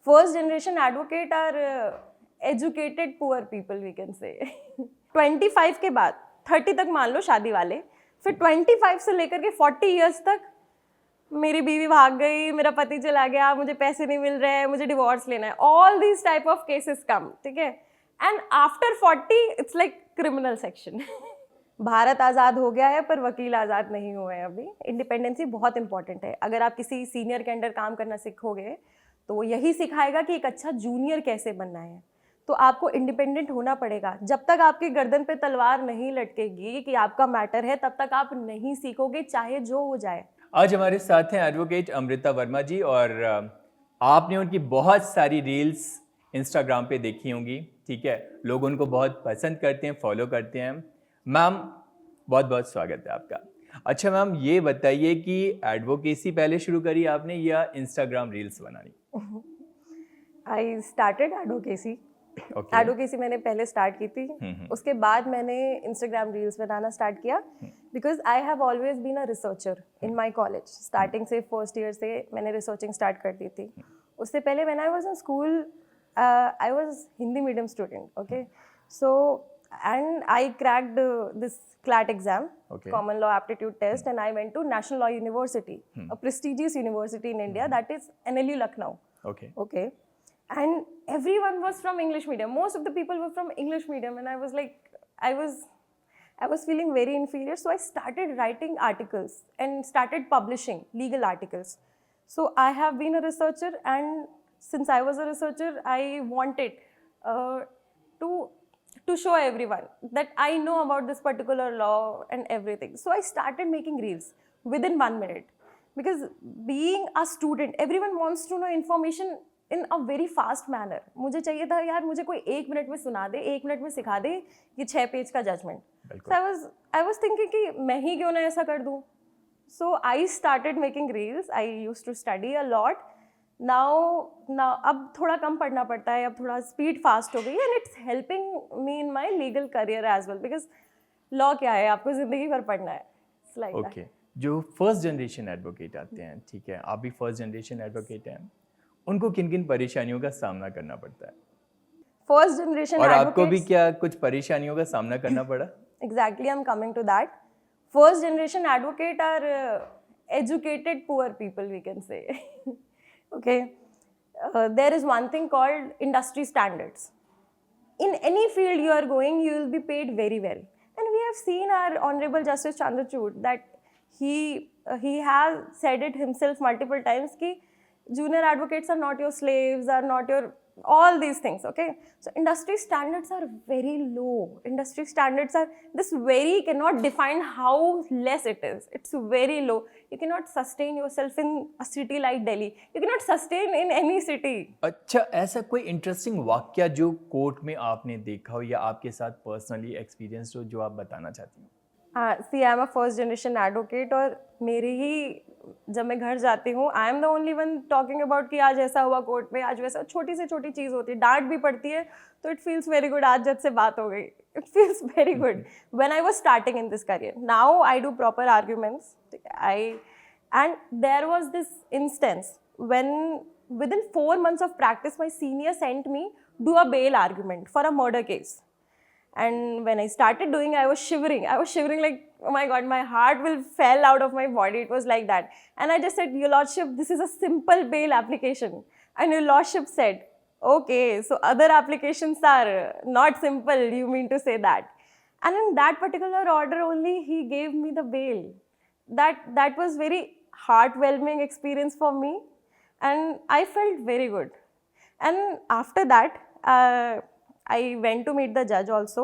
first generation advocate are educated poor people, we can say. 25 के बाद 30 तक मान लो शादी वाले, फिर 25 से लेकर के 40 इयर्स तक मेरी बीवी भाग गई, मेरा पति चला गया, मुझे पैसे नहीं मिल रहे हैं, मुझे डिवोर्स लेना है, all these type of cases come, ठीक है. And after 40 it's like criminal section. Bharat आज़ाद हो गया है पर वकील आज़ाद नहीं हुए हैं अभी. इंडिपेंडेंसी बहुत इंपॉर्टेंट है. अगर आप किसी सीनियर के अंडर काम करना सीखोगे तो वो यही सिखाएगा कि एक अच्छा जूनियर कैसे बनना है. तो आपको इंडिपेंडेंट होना पड़ेगा. जब तक आपकी गर्दन पे तलवार नहीं लटकेगी कि आपका मैटर है, तब तक आप नहीं सीखोगे, चाहे जो हो जाए. आज हमारे साथ हैं एडवोकेट अमृता वर्मा जी, और आपने उनकी बहुत सारी रील्स इंस्टाग्राम पे देखी होंगी, ठीक है. लोग उनको बहुत पसंद करते हैं, फॉलो करते हैं. मैम, बहुत बहुत स्वागत है आपका. अच्छा मैम, ये बताइए कि एडवोकेसी पहले शुरू करी आपने या इंस्टाग्राम रील्स बनानी? I started advocacy. एडवोकेसी मैंने पहले स्टार्ट की थी. उसके बाद मैंने इंस्टाग्राम रील्स बनाना स्टार्ट किया, because I have always been a researcher in my college. Starting से फर्स्ट ईयर से मैंने रिसर्चिंग स्टार्ट कर दी थी. उससे पहले when I was in school, I was Hindi medium student. Okay, so and I cracked this CLAT exam, Common Law Aptitude Test, and I went to National Law University, a prestigious university in India, that is NLU Lucknow. Okay, and everyone was from English medium. Most of the people were from English medium, and I was like, I was feeling very inferior. So I started writing articles and started publishing legal articles. So I have been a researcher, and since I was a researcher, I wanted to show everyone that I know about this particular law and everything. So I started making reels within 1 minute. Because being a student, everyone wants to know information in a very fast manner. मुझे चाहिए था यार, मुझे कोई 1 minute में सुना दे, 1 minute में सिखा दे ये 6 पेज का judgement. So I was thinking कि मैं ही क्यों ना ऐसा कर दूँ. So I started making reels. I used to study a lot. Now अब थोड़ा कम पढ़ना पड़ता है, अब थोड़ा स्पीड फास्ट हो गई, and it's helping me in my legal career as well, because law क्या है, आपको जिंदगी भर पढ़ना है. ओके, जो फर्स्ट जनरेशन एडवोकेट आते हैं, ठीक है, आप भी फर्स्ट जनरेशन एडवोकेट हैं, उनको किन किन परेशानियों का सामना करना पड़ता है? फर्स्ट जनरेशन और आपको भी क्या कुछ परेशानियों का सामना करना पड़ा? Exactly, I am coming to that. First generation advocate are educated poor people, we can say. Okay, there is one thing called industry standards. In any field you are going, you will be paid very well. And we have seen our Honorable Justice Chandrachud that he has said it himself multiple times कि junior advocates are not your slaves, are not your all these things. Okay, so industry standards are very low. Industry standards are this very cannot define how less it is. It's very low. You cannot sustain yourself in a city like Delhi. You cannot sustain in any city. अच्छा, ऐसा कोई interesting वाक्या जो court में आपने देखा हो या आपके साथ पर्सनली एक्सपीरियंस हो, जो आप बताना चाहती हैं? See I am a first generation advocate, और मेरे ही जब मैं घर जाती हूँ, I am the only one talking about कि आज ऐसा हुआ कोर्ट में, आज वैसा. छोटी से छोटी चीज़ होती है, डांट भी पड़ती है, तो इट फील्स वेरी गुड. आज जज से बात हो गई, it feels very good. When I was starting in this career, now I do proper arguments. And there was this instance when within 4 months of practice my senior sent me do a bail argument for a murder case. And when I started doing, I was shivering like, oh my God, my heart will fell out of my body. It was like that. And I just said, Your Lordship, this is a simple bail application. And Your Lordship said, okay, so other applications are not simple, you mean to say that. And in that particular order only, he gave me the bail. That was very heartwarming experience for me. And I felt very good. And after that, I went to meet the judge also,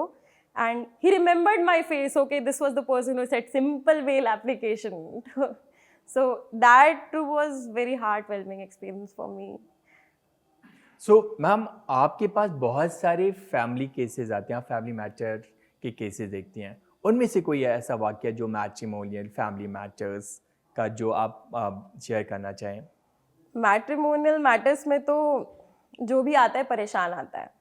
and he remembered my face. Okay, this was the person who said simple bail application. So that was very heartwarming experience for me. So ma'am, आपके पास बहुत सारे family cases आते हैं, आप family matter के cases देखती हैं, उनमें से कोई ऐसा वाक्य जो मैट्रिमोनियल फैमिली मैटर्स का जो आप शेयर करना चाहें? मैट्रिमोनियल मैटर्स में तो जो भी आता है परेशान आता है.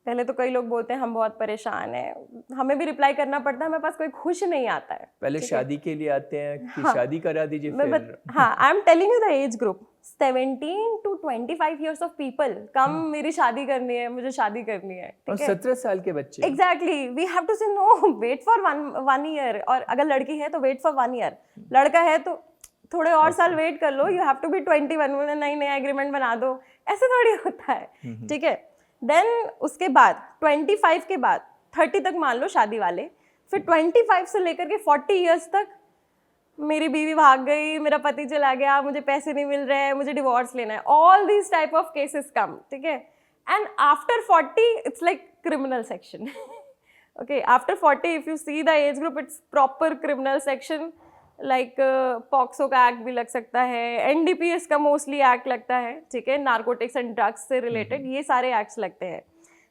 पहले तो कई लोग बोलते हैं हम बहुत परेशान हैं, हमें भी रिप्लाई करना पड़ता है, हमारे पास कोई खुश नहीं आता है. पहले शादी के लिए आते हैं कि शादी करा दीजिए फिर. हाँ, I am telling you the age group. 17 to 25 years of people come मेरी शादी करनी है, मुझे शादी करनी है, और ठीक है? 17 साल के बच्चे Exactly, we have to say no, wait for one year. और अगर लड़की है तो wait for 1 year, लड़का है तो थोड़े और साल वेट कर लो. You have to be 21 में नई नया एग्रीमेंट बना दो, ऐसे थोड़ी होता है, ठीक है? देन उसके बाद 25 के बाद 30 तक मान लो शादी वाले, फिर 25 से लेकर के 40 इयर्स तक मेरी बीवी भाग गई, मेरा पति चला गया, मुझे पैसे नहीं मिल रहे हैं, मुझे डिवोर्स लेना है. All these type of cases come, ठीक है? And after 40 it's like criminal section. Okay, after 40 if you see the age group it's proper criminal section. Like POCSO का एक्ट भी लग सकता है, एनडीपीएस का मोस्टली एक्ट लगता है, ठीक है? नार्कोटिक्स एंड ड्रग्स से रिलेटेड ये सारे एक्ट्स लगते हैं.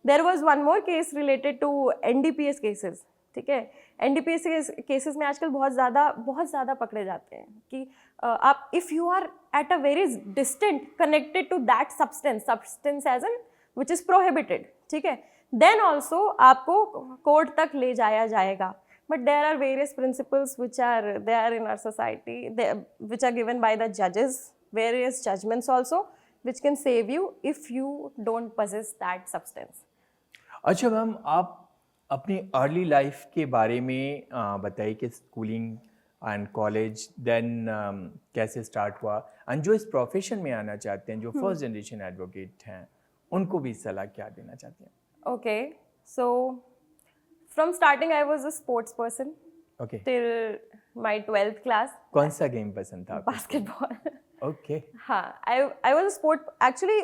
There was one more case related to NDPS cases, ठीक है? एनडीपीएस केसेस में आजकल बहुत ज़्यादा पकड़े जाते हैं कि आप if you are at a very distant connected to that substance as an which is prohibited, ठीक है? देन ऑल्सो आपको कोर्ट तक ले जाया जाएगा. But there are various principles which are there in our society which are given by the जजेस, various judgments also which can save you if you don't possess that substance. अच्छा ma'am, आप अपनी early life के बारे में बताइए कि schooling and college then कैसे स्टार्ट हुआ, एंड जो इस प्रोफेशन में आना चाहते हैं, जो फर्स्ट जनरेशन एडवोकेट हैं, उनको भी सलाह क्या देना चाहते हैं? Okay, so from starting I was a sports person okay, till my 12th class. कौन सा गेम पसंद था आपको? Basketball. ओके, हाँ, I was a sport actually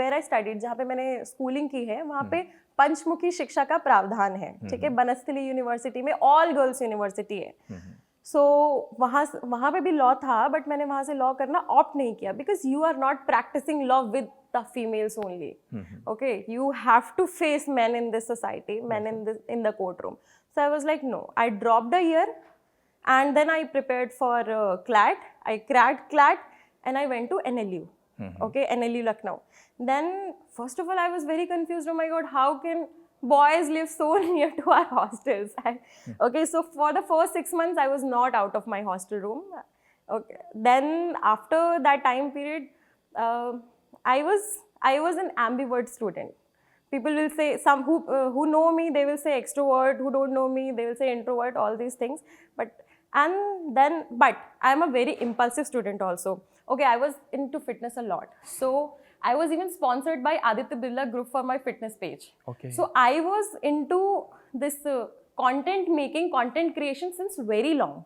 where I studied, जहाँ पे मैंने स्कूलिंग की है वहाँ पे पंचमुखी शिक्षा का प्रावधान है, ठीक है? बनस्थली यूनिवर्सिटी में ऑल गर्ल्स यूनिवर्सिटी है. सो वहाँ पे भी लॉ था, बट मैंने वहाँ से लॉ करना ऑप्ट नहीं किया because you are not practising law with the females only. Okay, you have to face men in this society, men in the courtroom. So I was like, no, I dropped a year and then I prepared for CLAT. I cracked CLAT and I went to NLU. Okay, NLU Lucknow. Then first of all I was very confused. Oh my god, how can boys live so near to our hostels? Okay, so for the first 6 months I was not out of my hostel room. Okay, then after that time period I was an ambivert student. People will say, some who know me, they will say extrovert, who don't know me, they will say introvert, all these things. But I am a very impulsive student also. Okay, I was into fitness a lot. So I was even sponsored by Aditya Birla Group for my fitness page. Okay. So I was into this content making, content creation since very long.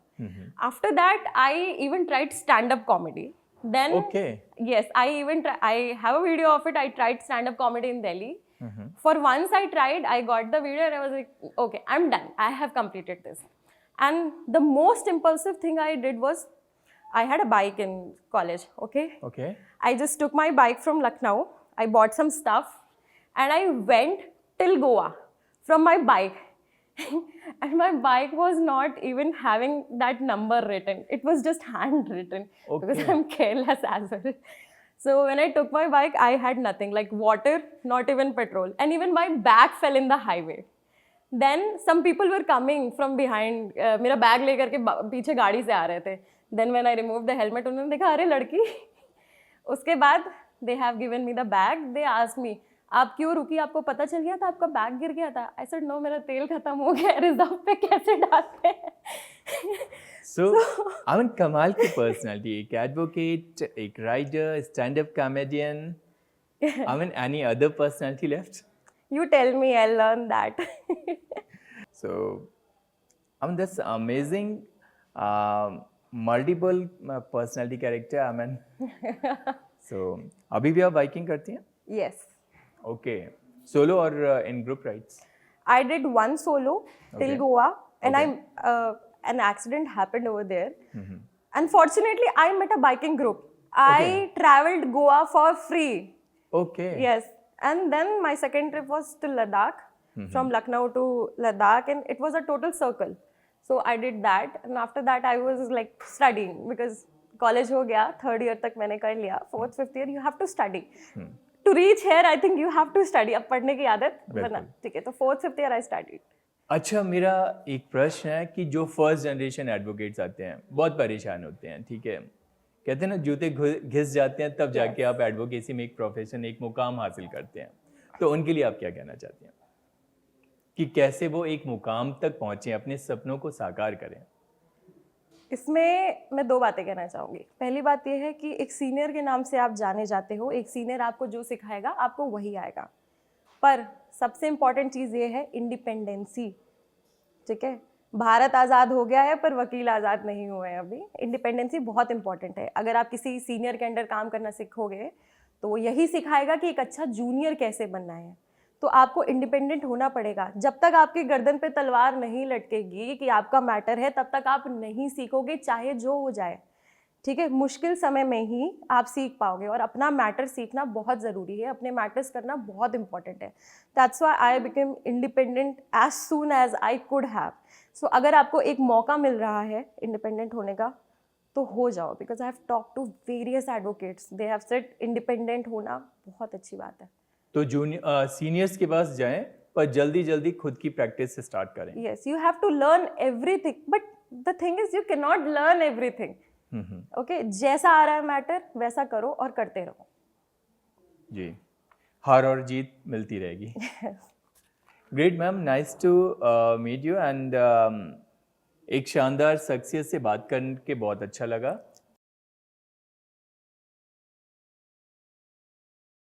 After that, I even tried stand-up comedy. Then, Okay. Yes, I have a video of it. I tried stand-up comedy in Delhi. For once I tried, I got the video and I was like, okay, I'm done. I have completed this. And the most impulsive thing I did was, I had a bike in college, okay? Okay. I just took my bike from Lucknow. I bought some stuff and I went till Goa from my bike. And my bike was not even having that number written. It was just handwritten because Okay. I'm careless as well. So when I took my bike, I had nothing, like water, not even petrol. And even my bag fell in the highway. Then some people were coming from behind. मेरा bag लेकर के पीछे गाड़ी से आ रहे थे. Then when I removed the helmet, उन्होंने देखा अरे लड़की. उसके बाद they have given me the bag. They asked me, आप क्यों रुकी, आपको पता चल गया था, आपका बैग गिर गया था? I said no, मेरा तेल खत्म हो गया, रिजर्व पे कैसे डालते हैं? So, अमन कमाल की पर्सनालिटी, एक एडवोकेट, एक writer, stand up comedian. Aman, any other personality left? You tell me, I'll learn that. So, Aman, that's amazing. Multiple personality character, Aman. So, अभी भी आप बाइकिंग करती हैं? Yes. Okay. Solo or in group rides? I did one solo till Okay. Goa, and Okay. an accident happened over there. Unfortunately, I met a biking group. Okay. I traveled Goa for free. Okay. Yes, and then my second trip was to Ladakh, from Lucknow to Ladakh, and it was a total circle. So I did that, and after that I was like studying because college हो गया, third year तक मैंने कर लिया, fourth, fifth year you have to study. To reach here, I think you have to study. अब पढ़ने की आदत बना, ठीक है? तो fourth, fifth year I studied. अच्छा, मेरा एक प्रश्न है कि जो फर्स्ट जनरेशन एडवोकेट्स आते हैं बहुत परेशान होते हैं, ठीक है? कहते हैं ना जूते घिस जाते हैं तब जाके आप एडवोकेसी में एक प्रोफेशन, एक मुकाम हासिल करते हैं। तो उनके लिए आप क्या कहना चाहते हैं कि कैसे वो एक मुकाम तक पहुंचे, अपने सपनों को साकार करें? इसमें मैं 2 बातें कहना चाहूँगी। पहली बात ये है कि एक सीनियर के नाम से आप जाने जाते हो, एक सीनियर आपको जो सिखाएगा आपको वही आएगा। पर सबसे इम्पॉर्टेंट चीज़ ये है इंडिपेंडेंसी, ठीक है? भारत आज़ाद हो गया है पर वकील आज़ाद नहीं हुए हैं अभी। इंडिपेंडेंसी बहुत इंपॉर्टेंट है। अगर आप किसी सीनियर के अंडर काम करना सीखोगे तो वो यही सिखाएगा कि एक अच्छा जूनियर कैसे बनना है। तो आपको इंडिपेंडेंट होना पड़ेगा। जब तक आपकी गर्दन पे तलवार नहीं लटकेगी कि आपका मैटर है, तब तक आप नहीं सीखोगे, चाहे जो हो जाए, ठीक है? मुश्किल समय में ही आप सीख पाओगे और अपना मैटर सीखना बहुत ज़रूरी है। अपने मैटर्स करना बहुत इंपॉर्टेंट है। That's why I became independent as soon as I could have. So अगर आपको एक मौका मिल रहा है इंडिपेंडेंट होने का तो हो जाओ, because I have talk to various advocates, they have said independent होना बहुत अच्छी बात है। तो जूनियर सीनियर्स के पास जाएं पर जल्दी जल्दी खुद की प्रैक्टिस से स्टार्ट करें। Yes, you have to learn everything, but the thing is you cannot learn everything. Okay, जैसा आ रहा है मैटर वैसा करो और करते रहो। जी, हार और जीत मिलती रहेगी। Great ma'am, nice to meet you and एक शानदार शख्सियत से बात करके बहुत अच्छा लगा।